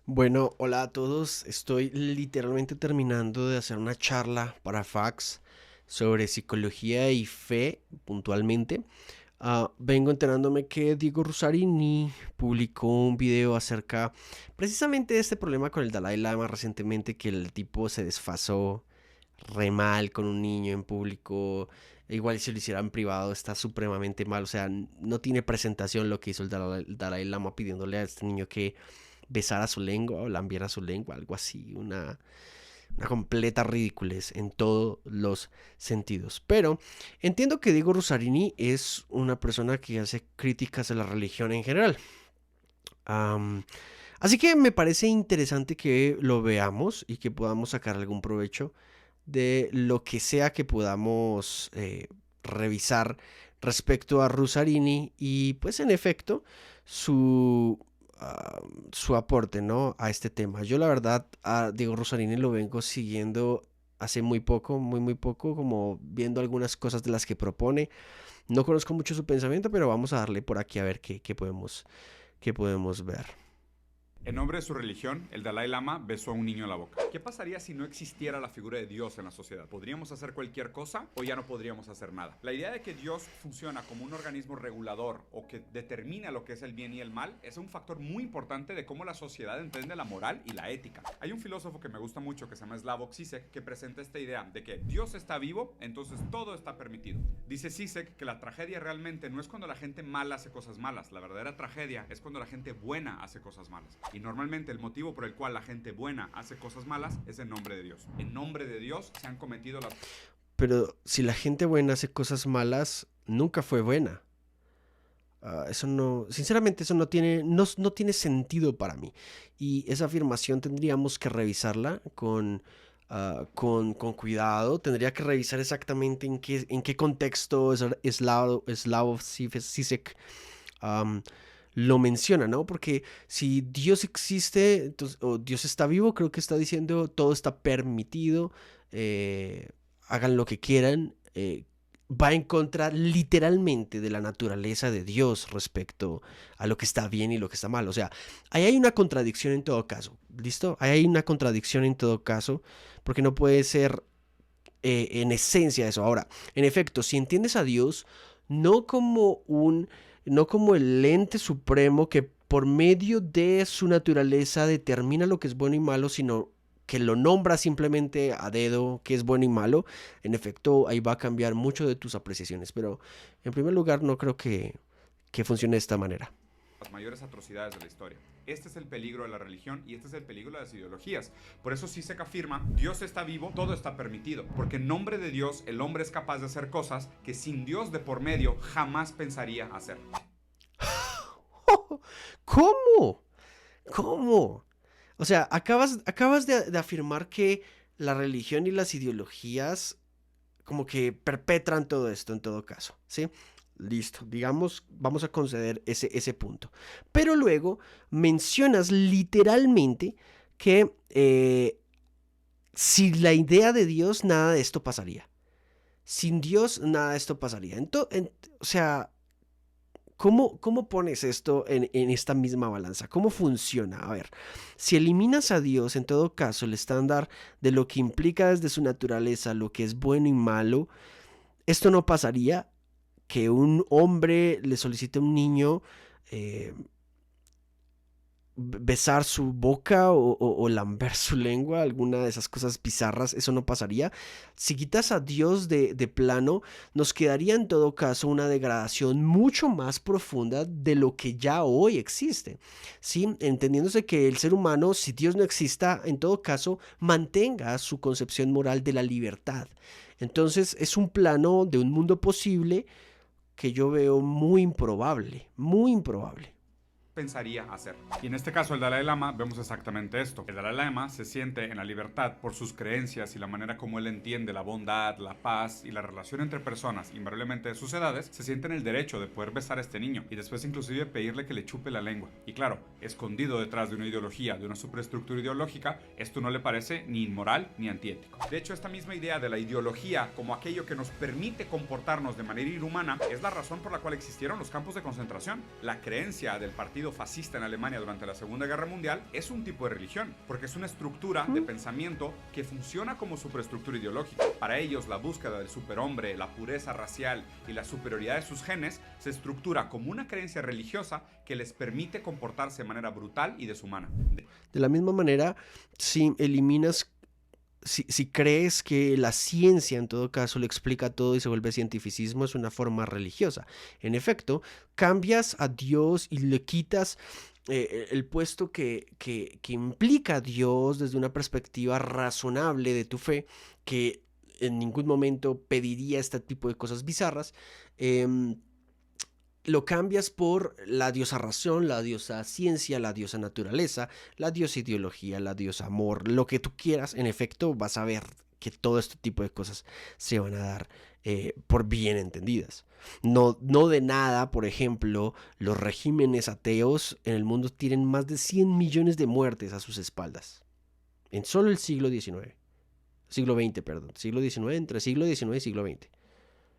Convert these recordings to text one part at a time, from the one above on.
Bueno, hola a todos. Estoy literalmente terminando de hacer una charla para Fax sobre psicología y fe puntualmente. Vengo enterándome que Diego Rusarini publicó un video acerca precisamente de este problema con el Dalai Lama recientemente, que el tipo se desfasó re mal con un niño en público. Igual si lo hiciera en privado está supremamente mal. O sea, no tiene presentación lo que hizo el Dalai Lama pidiéndole a este niño que besara su lengua o lambiera su lengua, algo así, una completa ridiculez en todos los sentidos. Pero entiendo que Diego Rusarini es una persona que hace críticas a la religión en general. Um, Así que me parece interesante que lo veamos y que podamos sacar algún provecho de lo que sea que podamos revisar respecto a Rusarini y pues en efecto su aporte, ¿no?, a este tema. Yo la verdad a Diego Rusarini lo vengo siguiendo hace muy poco, muy poco, como viendo algunas cosas de las que propone. No conozco mucho su pensamiento, pero vamos a darle por aquí a ver qué podemos ver. En nombre de su religión, el Dalai Lama besó a un niño en la boca. ¿Qué pasaría si no existiera la figura de Dios en la sociedad? ¿Podríamos hacer cualquier cosa o ya no podríamos hacer nada? La idea de que Dios funciona como un organismo regulador o que determina lo que es el bien y el mal es un factor muy importante de cómo la sociedad entiende la moral y la ética. Hay un filósofo que me gusta mucho que se llama Slavoj Zizek que presenta esta idea de que Dios está vivo, entonces todo está permitido. Dice Zizek que la tragedia realmente no es cuando la gente mala hace cosas malas, la verdadera tragedia es cuando la gente buena hace cosas malas. Y normalmente el motivo por el cual la gente buena hace cosas malas es en nombre de Dios. En nombre de Dios se han cometido las... Pero si la gente buena hace cosas malas, nunca fue buena. Eso no, sinceramente eso no tiene sentido para mí. Y esa afirmación tendríamos que revisarla con cuidado. Tendría que revisar exactamente en qué contexto Slavoj Zizek um, lo menciona, ¿no? Porque si Dios existe, entonces, o Dios está vivo, creo que está diciendo todo está permitido, eh, hagan lo que quieran. Va en contra literalmente de la naturaleza de Dios respecto a lo que está bien y lo que está mal. O sea, ahí hay una contradicción en todo caso. ¿Listo? Ahí hay una contradicción en todo caso, porque no puede ser en esencia eso. Ahora, en efecto, si entiendes a Dios no como no como el ente supremo que por medio de su naturaleza determina lo que es bueno y malo, sino que lo nombra simplemente a dedo que es bueno y malo, en efecto ahí va a cambiar mucho de tus apreciaciones. Pero en primer lugar no creo que funcione de esta manera. mayores atrocidades de la historia. Este es el peligro de la religión y este es el peligro de las ideologías. Por eso Zizek afirma, Dios está vivo, todo está permitido. Porque en nombre de Dios, el hombre es capaz de hacer cosas que sin Dios de por medio jamás pensaría hacer. ¿Cómo? ¿Cómo? O sea, acabas de afirmar que la religión y las ideologías como que perpetran todo esto en todo caso, ¿sí? Listo, digamos, vamos a conceder ese punto. Pero luego mencionas literalmente que sin la idea de Dios nada de esto pasaría. Sin Dios nada de esto pasaría. O sea, ¿cómo pones esto en esta misma balanza? ¿Cómo funciona? A ver, si eliminas a Dios, en todo caso, el estándar de lo que implica desde su naturaleza, lo que es bueno y malo, esto no pasaría, que un hombre le solicite a un niño eh, besar su boca o lamber su lengua, alguna de esas cosas bizarras, eso no pasaría. Si quitas a Dios de plano, nos quedaría en todo caso una degradación mucho más profunda de lo que ya hoy existe. ¿Sí? Entendiéndose que el ser humano, si Dios no exista, en todo caso, mantenga su concepción moral de la libertad. Entonces es un plano de un mundo posible que yo veo muy improbable, muy improbable. Pensaría hacer. Y en este caso el Dalai Lama vemos exactamente esto. El Dalai Lama se siente en la libertad por sus creencias y la manera como él entiende la bondad, la paz y la relación entre personas, invariablemente de sus edades, se siente en el derecho de poder besar a este niño y después inclusive pedirle que le chupe la lengua. Y claro, escondido detrás de una ideología, de una superestructura ideológica, esto no le parece ni inmoral ni antiético. De hecho, esta misma idea de la ideología como aquello que nos permite comportarnos de manera inhumana es la razón por la cual existieron los campos de concentración. La creencia del partido Partido Fascista en Alemania durante la Segunda Guerra Mundial es un tipo de religión, porque es una estructura de pensamiento que funciona como superestructura ideológica. Para ellos, la búsqueda del superhombre, la pureza racial y la superioridad de sus genes se estructura como una creencia religiosa que les permite comportarse de manera brutal y deshumana. De la misma manera, si crees que la ciencia en todo caso lo explica todo y se vuelve cientificismo, es una forma religiosa. En efecto, cambias a Dios y le quitas el puesto que implica a Dios desde una perspectiva razonable de tu fe, que en ningún momento pediría este tipo de cosas bizarras. Lo cambias por la diosa razón, la diosa ciencia, la diosa naturaleza, la diosa ideología, la diosa amor, lo que tú quieras. En efecto, vas a ver que todo este tipo de cosas se van a dar por bien entendidas. No de nada, por ejemplo, los regímenes ateos en el mundo tienen más de 100 millones de muertes a sus espaldas. En solo el siglo XIX. Siglo XX, perdón. Siglo XIX, entre siglo XIX y siglo XX.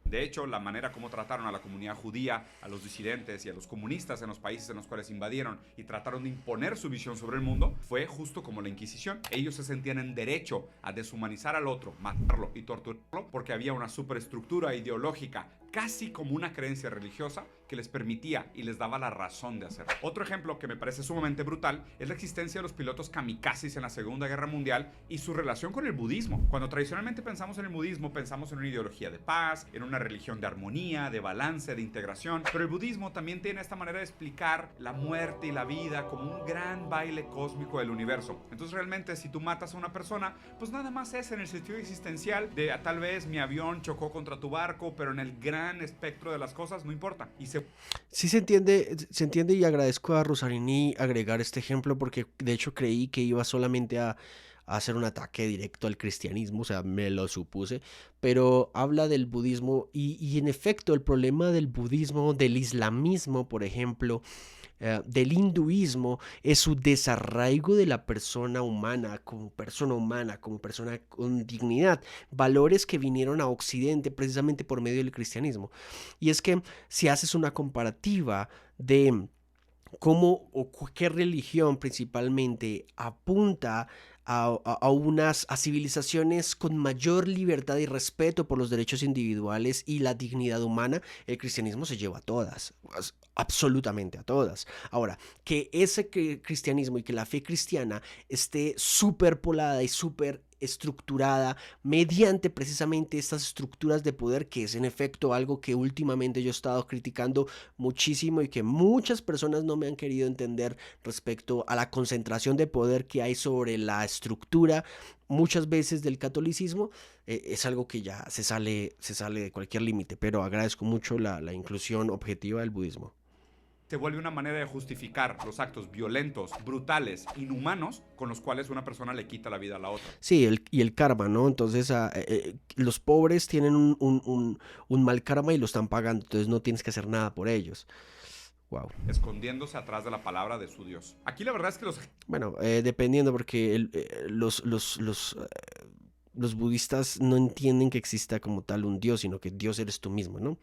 De hecho, la manera como trataron a la comunidad judía, a los disidentes y a los comunistas en los países en los cuales invadieron y trataron de imponer su visión sobre el mundo fue justo como la Inquisición. Ellos se sentían en derecho a deshumanizar al otro, matarlo y torturarlo porque había una superestructura ideológica, casi como una creencia religiosa, que les permitía y les daba la razón de hacerlo. Otro ejemplo que me parece sumamente brutal es la existencia de los pilotos kamikazes en la Segunda Guerra Mundial y su relación con el budismo. Cuando tradicionalmente pensamos en el budismo, pensamos en una ideología de paz, en una religión de armonía, de balance, de integración, pero el budismo también tiene esta manera de explicar la muerte y la vida como un gran baile cósmico del universo. Entonces realmente si tú matas a una persona, pues nada más es en el sentido existencial de tal vez mi avión chocó contra tu barco, pero en el gran espectro de las cosas no importa. Sí se entiende y agradezco a Rosarini agregar este ejemplo porque de hecho creí que iba solamente a hacer un ataque directo al cristianismo, o sea, me lo supuse, pero habla del budismo y en efecto el problema del budismo, del islamismo, por ejemplo, del hinduismo, es su desarraigo de la persona humana, como persona con dignidad, valores que vinieron a Occidente precisamente por medio del cristianismo. Y es que si haces una comparativa de cómo o qué religión principalmente apunta a civilizaciones con mayor libertad y respeto por los derechos individuales y la dignidad humana, el cristianismo se lleva a todas, absolutamente a todas. Ahora, que ese cristianismo y que la fe cristiana esté superpolada y súper estructurada mediante precisamente estas estructuras de poder, que es en efecto algo que últimamente yo he estado criticando muchísimo y que muchas personas no me han querido entender respecto a la concentración de poder que hay sobre la estructura muchas veces del catolicismo, es algo que ya se sale de cualquier límite, pero agradezco mucho la inclusión objetiva del budismo. Se vuelve una manera de justificar los actos violentos, brutales, inhumanos, con los cuales una persona le quita la vida a la otra. Sí, y el karma, ¿no? Entonces, los pobres tienen un mal karma y lo están pagando, entonces no tienes que hacer nada por ellos. Wow. Escondiéndose atrás de la palabra de su Dios. Aquí la verdad es que Bueno, dependiendo, porque los budistas no entienden que exista como tal un Dios, sino que Dios eres tú mismo, ¿no?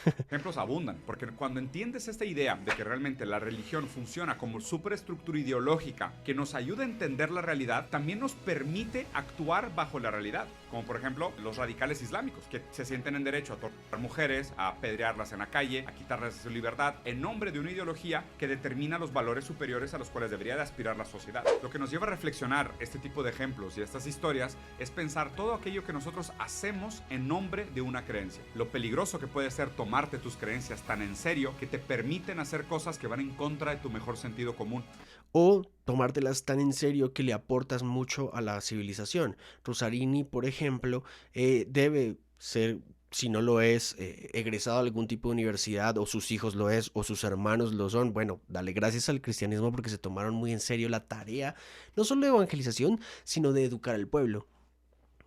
ejemplos abundan, porque cuando entiendes esta idea de que realmente la religión funciona como superestructura ideológica que nos ayuda a entender la realidad, también nos permite actuar bajo la realidad, como por ejemplo los radicales islámicos, que se sienten en derecho a torturar mujeres, a apedrearlas en la calle, a quitarles su libertad, en nombre de una ideología que determina los valores superiores a los cuales debería de aspirar la sociedad. Lo que nos lleva a reflexionar este tipo de ejemplos y estas historias es pensar todo aquello que nosotros hacemos en nombre de una creencia. Lo peligroso que puede ser tomarte tus creencias tan en serio que te permiten hacer cosas que van en contra de tu mejor sentido común. O tomártelas tan en serio que le aportas mucho a la civilización. Rosarini, por ejemplo, debe ser, si no lo es, egresado de algún tipo de universidad, o sus hijos lo es, o sus hermanos lo son. Bueno, dale gracias al cristianismo porque se tomaron muy en serio la tarea, no solo de evangelización, sino de educar al pueblo.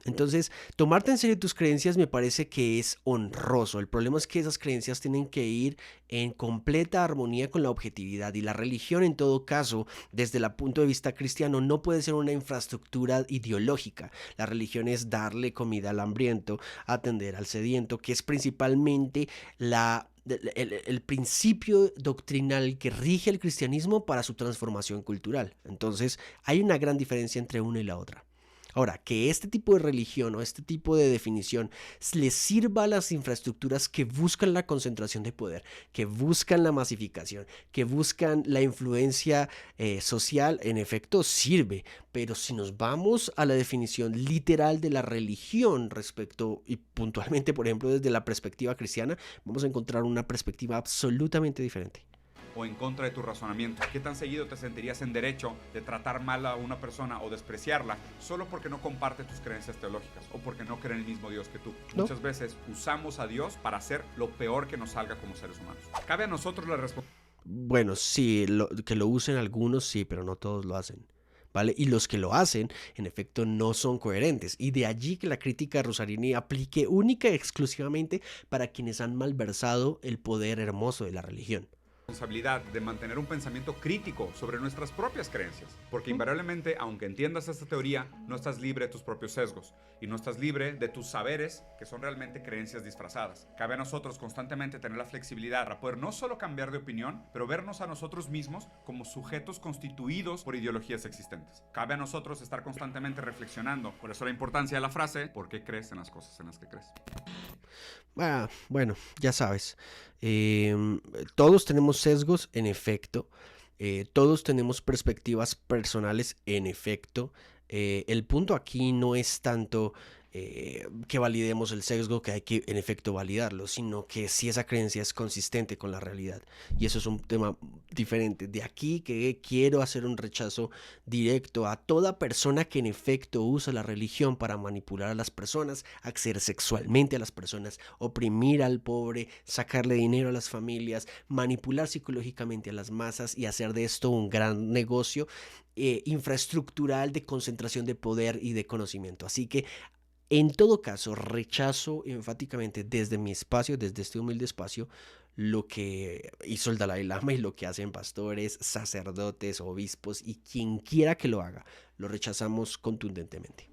Entonces, tomarte en serio tus creencias me parece que es honroso. El problema es que esas creencias tienen que ir en completa armonía con la objetividad, y la religión, en todo caso, desde el punto de vista cristiano, no puede ser una infraestructura ideológica. La religión es darle comida al hambriento, atender al sediento, que es principalmente el principio doctrinal que rige el cristianismo para su transformación cultural. Entonces, hay una gran diferencia entre una y la otra. Ahora, que este tipo de religión o este tipo de definición le sirva a las infraestructuras que buscan la concentración de poder, que buscan la masificación, que buscan la influencia social, en efecto sirve. Pero si nos vamos a la definición literal de la religión respecto, y puntualmente, por ejemplo, desde la perspectiva cristiana, vamos a encontrar una perspectiva absolutamente diferente. O en contra de tu razonamiento. ¿Qué tan seguido te sentirías en derecho de tratar mal a una persona o despreciarla solo porque no comparte tus creencias teológicas o porque no cree en el mismo Dios que tú? ¿No? Muchas veces usamos a Dios para hacer lo peor que nos salga como seres humanos. Cabe a nosotros la responsabilidad. Bueno, sí, que lo usen algunos, sí, pero no todos lo hacen. ¿Vale? Y los que lo hacen, en efecto, no son coherentes. Y de allí que la crítica de Rosarini aplique única y exclusivamente para quienes han malversado el poder hermoso de la religión. Responsabilidad de mantener un pensamiento crítico sobre nuestras propias creencias, porque invariablemente, aunque entiendas esta teoría, no estás libre de tus propios sesgos y no estás libre de tus saberes, que son realmente creencias disfrazadas. Cabe a nosotros constantemente tener la flexibilidad para poder no solo cambiar de opinión, pero vernos a nosotros mismos como sujetos constituidos por ideologías existentes. Cabe a nosotros estar constantemente reflexionando, por eso la importancia de la frase: ¿por qué crees en las cosas en las que crees? Bueno, ya sabes, todos tenemos sesgos, en efecto, todos tenemos perspectivas personales, en efecto. El punto aquí no es tanto que validemos el sesgo, que hay que en efecto validarlo, sino que si esa creencia es consistente con la realidad. Y eso es un tema diferente. De aquí que quiero hacer un rechazo directo a toda persona que en efecto usa la religión para manipular a las personas, acceder sexualmente a las personas, oprimir al pobre, sacarle dinero a las familias, manipular psicológicamente a las masas y hacer de esto un gran negocio infraestructural de concentración de poder y de conocimiento. Así que en todo caso, rechazo enfáticamente desde mi espacio, desde este humilde espacio, lo que hizo el Dalai Lama y lo que hacen pastores, sacerdotes, obispos y quien quiera que lo haga. Lo rechazamos contundentemente.